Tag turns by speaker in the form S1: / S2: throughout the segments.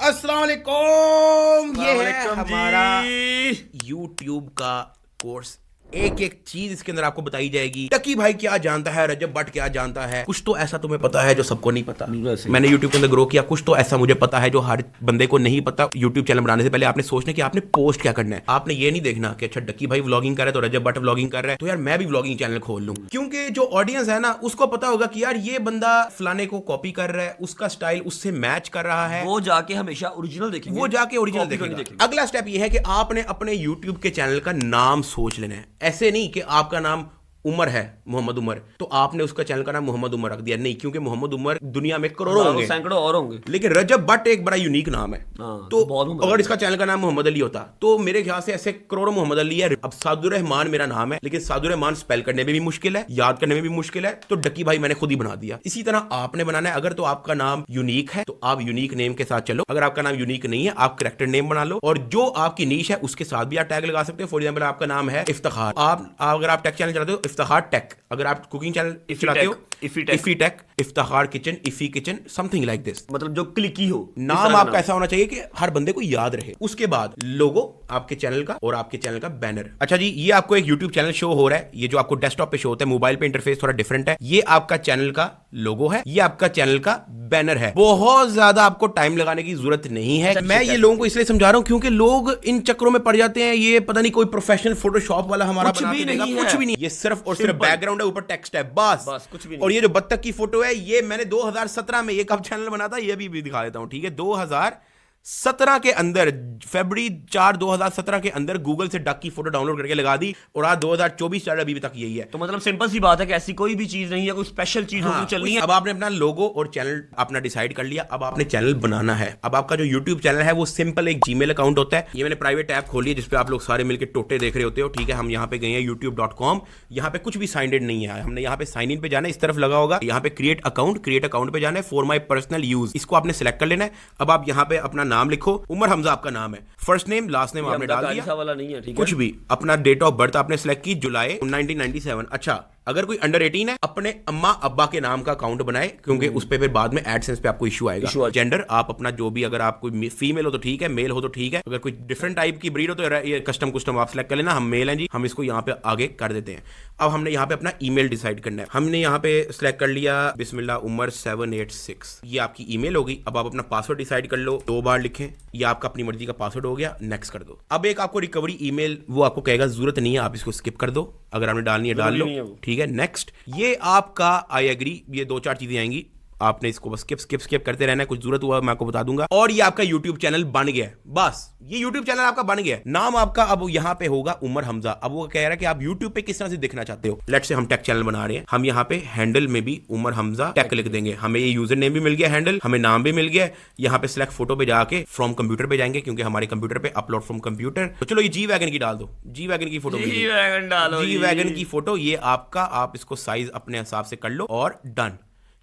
S1: अस्सलाम वालेकुम। ये है
S2: वालेकुम
S1: हमारा
S2: जी।
S1: YouTube का कोर्स। एक एक चीज इसके अंदर आपको बताई जाएगी। टकी भाई क्या जानता है, रजब भट्ट क्या जानता है, कुछ तो ऐसा तुम्हें पता है जो सबको नहीं पता। मैंने YouTube के अंदर ग्रो किया, कुछ तो ऐसा मुझे पता है जो हर बंदे को नहीं पता। YouTube चैनल बनाने से पहले आपने सोचना कि आपने पोस्ट क्या करना है। आपने ये नहीं देखना कि अच्छा टकी भाई व्लॉगिंग कर रहा है तो रजब भट्ट व्लॉगिंग कर रहा है तो यार मैं भी व्लॉगिंग चैनल खोल लूं। क्योंकि जो ऑडियंस है ना उसको पता होगा कि यार ये बंदा फलाने को कॉपी कर रहा है, उसका स्टाइल उससे मैच कर रहा है,
S2: वो जाके हमेशा ओरिजिनल देखेंगे,
S1: वो जाके ओरिजिनल
S2: Copy करके
S1: देखेगा। अगला स्टेप ये है कि आपने अपने YouTube के चैनल का नाम सोच लेना है। ऐसे नहीं कि आपका नाम उमर है, मोहम्मद उमर, तो आपने उसका चैनल का नाम मोहम्मद उमर रख दिया। नहीं, क्योंकि मोहम्मद उमर दुनिया में करोड़ों होंगे,
S2: सैकड़ों और होंगे,
S1: लेकिन रजब भट्ट एक बड़ा यूनिक नाम है। तो अगर इसका चैनल का नाम मोहम्मद अली होता तो मेरे ख्याल से ऐसे करोड़ों मोहम्मद अली है। अब सादुर रहमान मेरा नाम है, लेकिन सादुर रहमान स्पेल करने में भी मुश्किल है, याद करने में भी मुश्किल है, तो डकी भाई मैंने खुद ही बना दिया। इसी तरह आपने बनाना है। अगर तो आपका नाम यूनिक है तो आप यूनिक नेम के साथ चलो। अगर आपका नाम यूनिक नहीं है आप करेक्टर नेम बना लो, और जो आपकी नीश है उसके साथ भी आप टैग लगा सकते हो। फॉर एग्जाम्पल आपका नाम है इफ्तिखार, आप अगर आप टेक चैनल चलाते हो इफ्तिखार टेक, अगर आप कुकिंग चैनल चलाते हो Iffy tech, Iftikhar kitchen, Iffy kitchen, something like this.
S2: मतलब जो क्लिकी हो,
S1: नाम आपका ऐसा होना चाहिए कि हर बंदे को याद रहे। उसके बाद लोगो आपके चैनल का और आपके चैनल का बैनर। अच्छा जी, ये आपको एक YouTube चैनल शो हो रहा है। ये जो आपको डेस्कटॉप पे शो होता है, मोबाइल पे इंटरफेस थोड़ा डिफरेंट है। ये आपका चैनल का लोगो है, ये आपका चैनल का बैनर है। बहुत ज्यादा आपको टाइम लगाने की जरूरत नहीं है। मैं ये लोगों को इसलिए समझा रहा हूं क्योंकि लोग इन चक्करों में पड़ जाते हैं। ये पता नहीं कोई प्रोफेशनल फोटोशॉप वाला हमारा बना के देगा, कुछ भी नहीं। ये सिर्फ और सिर्फ बैकग्राउंड है, ऊपर टेक्स्ट है, बस
S2: कुछ भी नहीं।
S1: और ये जो बत्तख की फोटो है ये मैंने 2017 में, ये कब चैनल बना था ये भी दिखा देता हूं, ठीक है। 2017 के अंदर, फरवरी 4 2017 के अंदर गूगल से डक की फोटो डाउनलोड करके लगा दी, और आज 2024 चल रहा, अभी तक यही है।
S2: तो मतलब सिंपल सी बात है कि ऐसी कोई भी चीज नहीं है, कोई स्पेशल चीज होगी चलनी है।
S1: अब आपने अपना लोगो और चैनल अपना डिसाइड कर लिया, अब आपने चैनल बनाना है। अब आपका जो यूट्यूब चैनल है वो सिंपल एक जीमेल अकाउंट होता है। ये मैंने प्राइवेट ऐप खोली है जिसपे आप लोग सारे मिलकर टोटे देख रहे होते हो, ठीक है। हम यहाँ पे गए हैं youtube.com, यहाँ पे कुछ भी साइन इन नहीं है। हमने यहाँ पे साइन इन पे जाना है, इस तरफ लगा होगा यहाँ पे क्रिएट अकाउंट पे जाना है, फॉर माई पर्सनल यूज, इसको आपने सेलेक्ट कर लेना है। अब आप यहाँ पे अपना नाम लिखो, उमर हमजा आपका नाम है, फर्स्ट नेम लास्ट नेम आपने डाल दिया,
S2: वाला नहीं है, ठीक है।
S1: कुछ भी अपना डेट ऑफ बर्थ आपने सेलेक्ट की, जुलाई 1997। अच्छा, अगर कोई अंडर 18 है अपने अम्मा अब्बा के नाम का अकाउंट बनाए, क्योंकि उस पे फिर बाद में एडसेंस पे आपको इशू आएगा। जेंडर आप अपना जो भी, अगर आप कोई फीमेल हो तो ठीक है, मेल हो तो ठीक है, अगर कोई डिफरेंट टाइप की ब्रीड हो तो ये कस्टम आप सेलेक्ट कर लेना। हम मेल हैं जी, हम इसको यहाँ पे आगे कर देते हैं। अब हमने यहाँ पे अपना ईमेल डिसाइड करना है। हमने यहाँ पे सिलेक्ट कर लिया बिस्मिल्लाह उमर 786, ये आपकी ईमेल होगी। अब आप अपना पासवर्ड डिसाइड कर लो, 2 बार लिखें, ये आपका अपनी मर्जी का पासवर्ड हो गया, नेक्स्ट कर दो। अब एक आपको रिकवरी ईमेल, वो आपको कहेगा जरूरत नहीं है, आप इसको स्किप कर दो, अगर आपने डालनी है डाल लो, ठीक है। नेक्स्ट, ये आपका आई एग्री, ये 2-4 चीजें आएंगी, आपने इसको बस स्किप करते रहना है। कुछ जरूरत हुआ मैं आपको बता दूंगा। और ये आपका YouTube चैनल बन गया है, बस ये YouTube चैनल आपका बन गया है। नाम आपका अब यहाँ पे होगा उमर हमजा। अब वो कह रहा है कि आप YouTube पे किस तरह से दिखना चाहते हो। लेट्स से हम टेक चैनल बना रहे हैं, हम यहाँ पे हैंडल में भी उमर हमजा टेक लिख देंगे। हमें ये यूजर नेम भी मिल गया, हैंडल, हमें नाम भी मिल गया। यहाँ पे सिलेक्ट फोटो पे जाके फ्रॉम कंप्यूटर पे जाएंगे, क्योंकि हमारे कंप्यूटर पे अपलोड फ्रॉम कंप्यूटर। तो चलो ये जी वैगन की डाल दो, जी वैगन की फोटो, जी वैगन की फोटो, ये आपका, आप इसको साइज अपने हिसाब से कर लो और डन।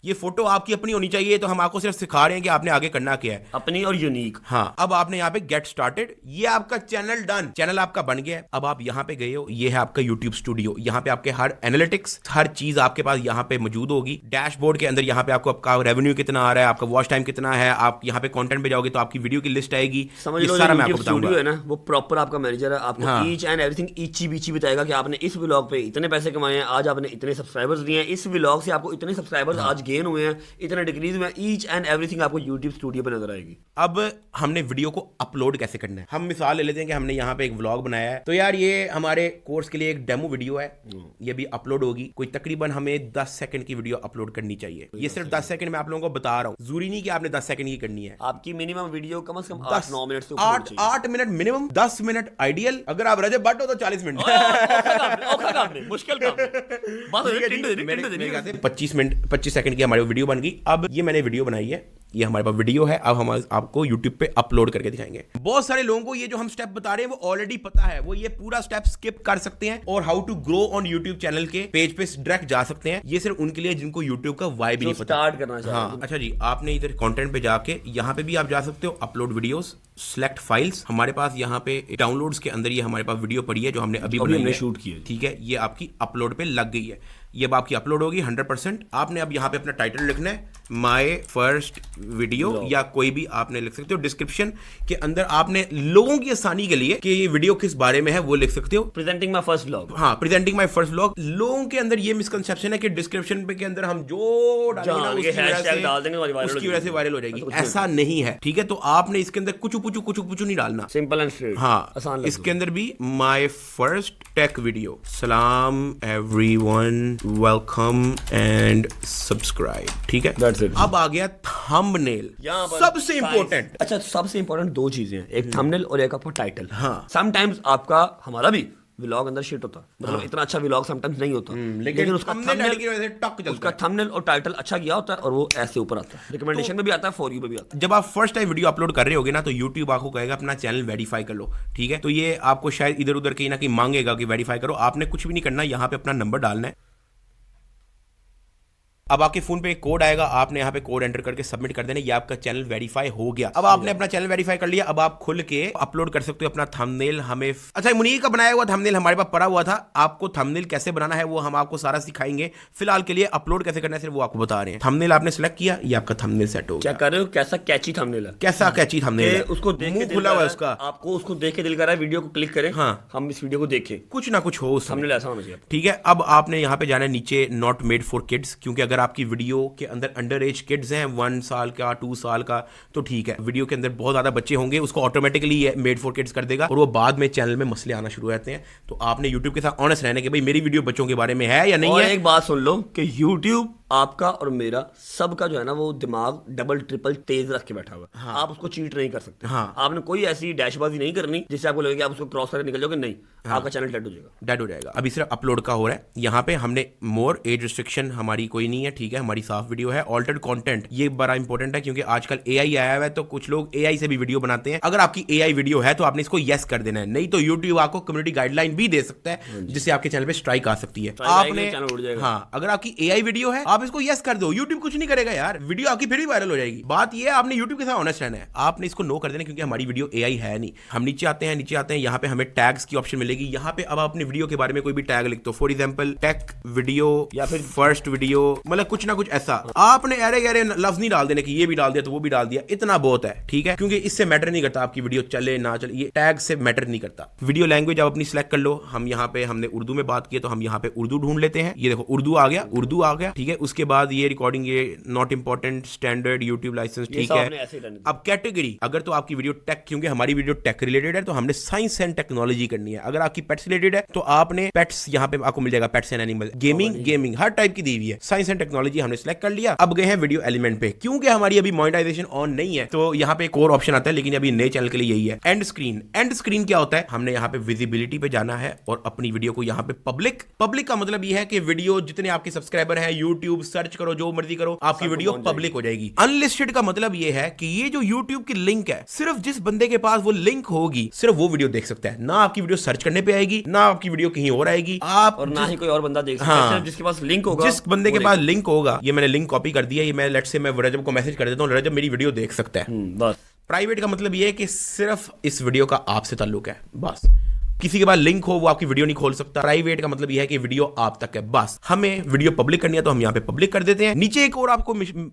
S1: ये फोटो आपकी अपनी होनी चाहिए, तो हम आपको सिर्फ सिखा रहे हैं कि आपने आगे करना क्या है,
S2: अपनी और यूनिक।
S1: हाँ, अब आपने यहाँ पे गेट स्टार्टेड, ये आपका चैनल डन, चैनल आपका बन गया है। अब आप यहाँ पे गए हो, ये है आपका YouTube स्टूडियो। यहाँ पे आपके हर एनालिटिक्स, हर चीज आपके पास यहाँ पे मौजूद होगी। डैशबोर्ड के अंदर यहाँ पे आपका रेवेन्यू कितना आ रहा है, आपका वॉच टाइम कितना है। आप यहाँ पे कंटेंट पे जाओगे तो आपकी वीडियो की लिस्ट आएगी,
S2: समझ लो।
S1: सारा मैं आपको बताऊंगा
S2: है ना, वो प्रॉपर आपका मैनेजर है, आपको ईच एंड एवरीथिंग ईची बीची बताएगा कि आपने इस व्लॉग पे इतने पैसे कमाए हैं, आज आपने इतने सब्सक्राइबर्स दिए हैं, इस व्लॉग से आपको इतने सब्सक्राइबर्स आज गेन हुए हैं, इतने डिक्रीज में, ईच एंड एवरीथिंग आपको YouTube स्टूडियो पे नजर आएगी।
S1: अब हमने वीडियो को अपलोड कैसे करना है, हम मिसाल ले लेते हैं कि हमने यहाँ पे एक व्लॉग बनाया है, तो यार ये हमारे कोर्स के लिए एक डेमो वीडियो है, ये भी अपलोड होगी। कोई तकरीबन हमें 10 सेकंड की वीडियो अपलोड करनी चाहिए। ये सिर्फ 10 सेकंड में आप लोगों को बता रहा हूँ, जरूरी नहीं कि आपने 10 सेकंड की करनी है।
S2: आपकी मिनिमम वीडियो कम से कम 8-9 मिनट से
S1: 8 मिनट मिनिमम, 10 मिनट आइडियल। अगर आप रजब भट्ट हो तो 40 मिनट
S2: मुश्किल
S1: 25 सेकंड की हमारी वीडियो बन गई। अब ये मैंने वीडियो बनाई है, ये हमारे पास वीडियो है, अब हम आपको YouTube पे अपलोड करके दिखाएंगे। बहुत सारे लोगों को ये जो हम स्टेप बता रहे हैं वो ऑलरेडी पता है, वो ये पूरा स्टेप स्किप कर सकते हैं और how to grow on YouTube channel के पेज पे डायरेक्ट जा सकते हैं। ये सिर्फ उनके लिए जिनको YouTube का वाइब भी नहीं पता,
S2: स्टार्ट करना चाहिए।
S1: हाँ, अच्छा जी, आपने इधर कंटेंट पे जाके यहाँ पे भी आप जा सकते हो, अपलोड वीडियोस, सेलेक्ट फाइल्स। हमारे पास यहाँ पे डाउनलोड्स के अंदर ये हमारे पास वीडियो पड़ी है जो हमने अभी शूट की है, ठीक है। ये आपकी अपलोड पे लग गई है। ये अब आपकी अपलोड होगी 100%। आपने अब यहाँ पे अपना टाइटल लिखना है माय फर्स्ट वीडियो, या कोई भी आपने लिख सकते हो। डिस्क्रिप्शन के अंदर आपने लोगों की आसानी के लिए कि ये वीडियो किस बारे में है वो लिख सकते हो,
S2: प्रेजेंटिंग माय फर्स्ट व्लॉग।
S1: हाँ, प्रेजेंटिंग माय फर्स्ट व्लॉग। लोगों के अंदर ये मिसकंसेप्शन है कि डिस्क्रिप्शन पे के अंदर हम जो डालेंगे ना उसकी वजह से वायरल हो जाएगी। ऐसा नहीं है, ठीक है। तो आपने इसके अंदर कुछ नहीं डालना,
S2: सिंपल एंड स्ट्रेट।
S1: हाँ, इसके अंदर भी माय फर्स्ट टेक वीडियो, सलाम एवरीवन, वेलकम एंड सब्सक्राइब, ठीक है। अब आ गया थंबनेल, सबसे इंपॉर्टेंट।
S2: अच्छा, सबसे इंपॉर्टेंट दो चीजें हैं, एक थंबनेल और एक आपका टाइटल।
S1: हाँ,
S2: समटाइम्स आपका, हमारा भी व्लॉग अंदर शिट होता, मतलब इतना अच्छा व्लॉग समटाइम्स नहीं होता, लेकिन उसका थंबनेल और टाइटल अच्छा किया होता है और वो ऐसे ऊपर आता है, रिकमेंडेशन में भी आता है, फॉर यू में भी आता है।
S1: जब आप फर्स्ट टाइम वीडियो अपलोड कर रहे होगे ना, तो यूट्यूब आपको कहेगा अपना चैनल वेरीफाई कर लो, ठीक है। तो ये आपको शायद इधर उधर कहीं ना कहीं मांगेगा कि वेरीफाई करो। आपने कुछ भी नहीं करना, यहाँ पे अपना नंबर डालना है। अब आपके फोन पे एक कोड आएगा, आपने यहाँ पे कोड एंटर करके सबमिट कर देना, ये आपका चैनल वेरीफाई हो गया। अब आपने अपना चैनल वेरीफाई कर लिया, अब आप खुल के अपलोड कर सकते हो अपना थंबनेल। हमें अच्छा, मुनीर का बनाया हुआ थंबनेल हमारे पास पड़ा हुआ था, आपको थंबनेल कैसे बनाना है वो हम आपको सारा सिखाएंगे। फिलहाल के लिए अपलोड कैसे करना है सिर्फ वो आपको बता रहे हैं। थंबनेल आपने सेलेक्ट किया, ये आपका थंबनेल सेट हो गया।
S2: क्या कर रहे हो, कैसा कैची थंबनेल है,
S1: कैसा कैची थंबनेल है,
S2: उसको देख के
S1: खुला हुआ उसका,
S2: आपको उसको देख के दिल कर रहा है वीडियो को क्लिक करें,
S1: हाँ,
S2: हम इस वीडियो को देखें,
S1: कुछ ना कुछ हो
S2: थंबनेल ऐसा होना चाहिए,
S1: ठीक है। अब आपने यहाँ पे जाना है नीचे नॉट मेड फॉर किड्स, क्योंकि अगर आपकी वीडियो के अंदर अंडर एज किड्स हैं 1 साल का 2 साल का, तो ठीक है। वीडियो के अंदर बहुत ज्यादा बच्चे होंगे, उसको ऑटोमेटिकली मेड फॉर किड्स कर देगा और वो बाद में चैनल में मसले आना शुरू हो जाते हैं। तो आपने यूट्यूब के साथ ऑनेस्ट रहना कि भाई मेरी वीडियो बच्चों के बारे में है या नहीं है।
S2: एक बात सुन लो कि यूट्यूब आपका और मेरा सबका जो है ना, वो दिमाग डबल ट्रिपल तेज रख के बैठा हुआ है। हाँ, आप उसको चीट नहीं कर सकते।
S1: हाँ,
S2: आपने कोई ऐसी डैशबाजी नहीं करनी जिससे आपको लगे कि आप उसको क्रॉस करके निकल जाओगे, नहीं। हाँ, आपका चैनल डेड हो जाएगा। अभी सिर्फ अपलोड का हो रहा है। यहाँ पे हमने मोर एज रिस्ट्रिक्शन हमारी कोई नहीं है, ठीक है, हमारी साफ वीडियो है। ऑल्टर्ड कंटेंट ये बड़ा इंपॉर्टेंट है, क्योंकि आजकल एआई आया हुआ है, तो कुछ लोग एआई से भी वीडियो बनाते हैं। अगर आपकी एआई वीडियो है तो आपने इसको यस कर देना है, नहीं तो यूट्यूब आपको कम्युनिटी गाइडलाइन भी दे सकता है, जिससे आपके चैनल पे स्ट्राइक आ सकती है। आपने, हाँ, अगर आपकी एआई वीडियो है आप इसको यस कर दो, यूट्यूब कुछ नहीं करेगा यार, वीडियो आपकी फिर भी वायरल हो जाएगी। बात ये है, आपने यूट्यूब के साथ ऑनेस्ट रहना है, आपने इसको नो कर देना, क्योंकि हमारी वीडियो एआई है नहीं। हम नीचे आते हैं, यहाँ पे हमें टैग्स की ऑप्शन मिलेगी। यहाँ पे अब आप अपनी वीडियो के बारे में कोई भी टैग लिख दो, फॉर एग्जांपल टेक वीडियो या फिर फर्स्ट वीडियो, मतलब कुछ ना कुछ ऐसा। आपने अरे लफ्ज नहीं डाल देने कि ये भी डाल दिया तो वो भी डाल दिया, इतना बहुत है, ठीक है, क्योंकि इससे मैटर नहीं करता आपकी वीडियो चले ना चले, ये टैग से मैटर नहीं करता। वीडियो लैंग्वेज आप अपनी सिलेक्ट कर लो। हम यहाँ पे हमने उर्दू में बात की, तो हम यहाँ पे उर्दू ढूंढ लेते हैं। ये देखो उर्दू आ गया, ठीक है। उसके बाद ये रिकॉर्डिंग, ये not important, standard, YouTube licence, ठीक है। अब कैटेगरी, अगर तो आपकी वीडियो टेक, क्योंकि हमारी वीडियो टेक रिलेटेड है, तो हमने साइंस एंड टेक्नोलॉजी करनी है। अगर आपकी पेट्स रिलेटेड है तो आपने पेट्स, यहाँ पे आपको मिल जाएगा pets and animal, gaming her type की दी हुई है। साइंस एंड टेक्नोलॉजी हमने सेलेक्ट कर लिया। अब गए हैं वीडियो एलिमेंट पे, क्योंकि हमारी अभी मोनेटाइजेशन ऑन नहीं है, तो यहाँ पे एक और ऑप्शन आता है, लेकिन अभी नए चैनल के लिए यही है, एंड स्क्रीन क्या होता है, हमने यहाँ पे विजिबिलिटी पे जाना है और अपनी वीडियो को यहाँ पे पब्लिक का मतलब ये है कि वीडियो जितने आपके सब्सक्राइबर हैं, यूट्यूब सर्च करो, जो मर्जी करो, आपकी वीडियो पब्लिक हो जाएगी। अनलिस्टेड का मतलब ये है कि ये जो यूट्यूब की लिंक है, सिर्फ जिस बंदे के पास वो लिंक होगी, सिर्फ वो वीडियो देख सकता है। ना आपकी वीडियो सर्च करने पे आएगी, ना आपकी वीडियो कहीं और आएगी, आप और ना ही कोई और बंदा देख सकता है। सिर्फ जिसके पास लिंक होगा, जिस बंदे के पास लिंक होगा, ये मैंने लिंक कॉपी कर दिया, ये मैं लेट्स से मैं रजब को मैसेज कर देता हूँ, रजब मेरी वीडियो देख सकता है, बस। प्राइवेट का मतलब ये है कि सिर्फ इस वीडियो का आपसे ताल्लुक है, बस। किसी के पास लिंक हो वो आपकी वीडियो नहीं खोल सकता। प्राइवेट का मतलब यह है कि वीडियो आप तक है, बस। हमें वीडियो पब्लिक करनी है तो हम यहाँ पे पब्लिक कर देते हैं। नीचे एक और आपको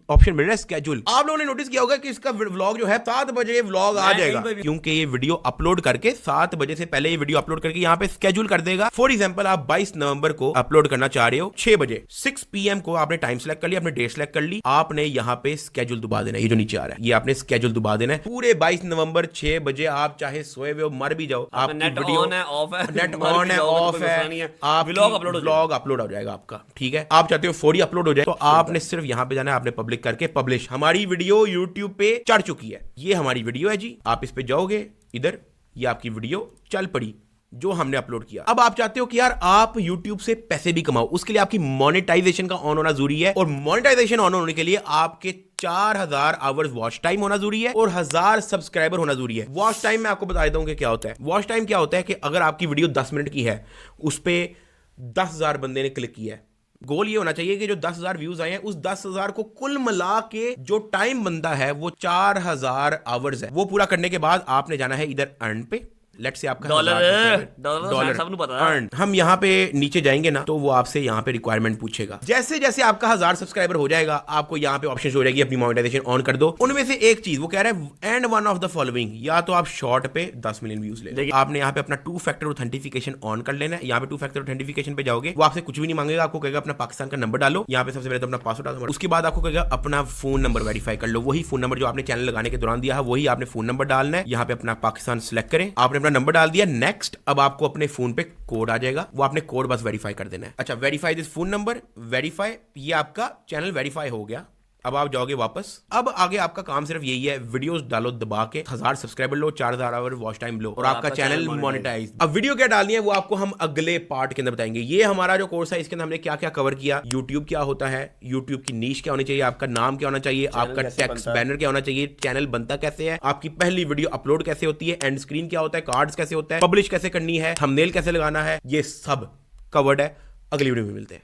S2: ऑप्शन मिल रहा है, स्केड्यूल। आप लोगों ने नोटिस किया होगा कि इसका व्लॉग जो है 7 बजे व्लॉग आ जाएगा, क्योंकि ये वीडियो अपलोड करके 7 बजे से पहले ये वीडियो अपलोड करके यहाँ पे स्केड्यूल कर देगा। फॉर एग्जाम्पल, आप 22 नवंबर को अपलोड करना चाह रहे हो 6 बजे, 6 PM को आपने टाइम सेलेक्ट कर लिया, आपने डेट सेलेक्ट कर ली, आपने यहाँ पे स्केड्यूल दबा देना है। ये जो नीचे आ रहा है, ये आपने स्केड्यूल दबा देना है। पूरे 22 नवंबर 6 बजे, आप चाहे सोए हुए हो, मर भी जाओ, आपकी वीडियो नेट ऑन है, ऑफ है, आप व्लॉग अपलोड हो जाएगा आपका, ठीक है। आप चाहते हो फौरी अपलोड हो जाए, तो आपने सिर्फ यहां पे जाना है, आपने पब्लिक करके पब्लिश। हमारी वीडियो YouTube पे चढ़ चुकी है, ये हमारी वीडियो है जी। आप इस पे जाओगे, इधर ये आपकी वीडियो चल पड़ी जो हमने अपलोड किया। अब आप चाहते हो कि यार आप YouTube से पैसे भी कमाओ, उसके लिए आपकी मोनेटाइजेशन का ऑन होना जरूरी है, और मोनेटाइजेशन ऑन होने के लिए आपके 4000 आवर्स वॉच टाइम होना जरूरी है और 1000 सब्सक्राइबर होना जरूरी है। वॉच टाइम मैं आपको बता देता हूं कि क्या होता है। वॉच टाइम क्या होता है कि अगर आपकी वीडियो 10 मिनट की है, उस पे 10,000 बंदे ने क्लिक किया है, गोल ये होना चाहिए कि जो 10,000 व्यूज आए हैं, उस 10,000 को कुल मिला के जो टाइम बनता है वो 4000 आवर्स है। वो पूरा करने के बाद आपने जाना है इधर अर्न पे,
S1: लेट से आपका
S2: डॉलर सबको पता है।
S1: हम यहाँ पे नीचे जाएंगे ना तो वो आपसे यहाँ पे रिक्वायरमेंट पूछेगा। जैसे जैसे आपका 1000 सब्सक्राइबर हो जाएगा आपको यहाँ पे ऑप्शन हो जाएगी अपनी मोनेटाइजेशन ऑन कर दो। उनमें से एक चीज वो कह रहा है and one of the following, या तो आप शॉर्ट पे 10 मिलियन व्यूज ले, आपने यहाँ पे अपना 2 फैक्टर ऑथेंटिफिकेशन ऑन कर लेना है। यहाँ पे 2 फैक्टर ऑथेंटिफिकेशन पे जाओगे, वो आपसे कुछ भी नहीं मांगेगा, आपको कहेगा अपना पाकिस्तान का नंबर डालो, यहाँ पे सबसे पहले तो अपना पासवर्ड डालो, उसके बाद आपको कहेगा अपना फोन नंबर वेरीफाई कर लो। वही फोन नंबर जो आपने चैनल लगाने के दौरान दिया है वही आपने फोन नंबर डालना है। यहाँ पे अपना पाकिस्तान सिलेक्ट करें, आपने अपना नंबर डाल दिया, नेक्स्ट। अब आपको अपने फोन पे कोड आ जाएगा, वो आपने कोड बस वेरीफाई कर देना है। अच्छा, verify this phone number, verify, ये आपका चैनल वेरीफाई हो गया। अब आप जाओगे वापस। अब आगे आपका काम सिर्फ यही है, वीडियोस डालो दबा के, 1000 सब्सक्राइबर लो, 4000 आवर वॉच टाइम लो और आपका चैनल मोनेटाइज। अब वीडियो क्या डालनी है वो आपको हम अगले पार्ट के अंदर बताएंगे। ये हमारा जो कोर्स है इसके अंदर हमने क्या क्या कवर किया, यूट्यूब क्या होता है, यूट्यूब की नीश क्या होनी चाहिए, आपका नाम क्या होना चाहिए, आपका टेक्स्ट बैनर क्या होना चाहिए, चैनल बनता कैसे है, आपकी पहली वीडियो अपलोड कैसे होती है, एंड स्क्रीन क्या होता है, कार्ड्स कैसे होता है, पब्लिश कैसे करनी है, थंबनेल कैसे लगाना है, ये सब कवर्ड है। अगली वीडियो में मिलते हैं।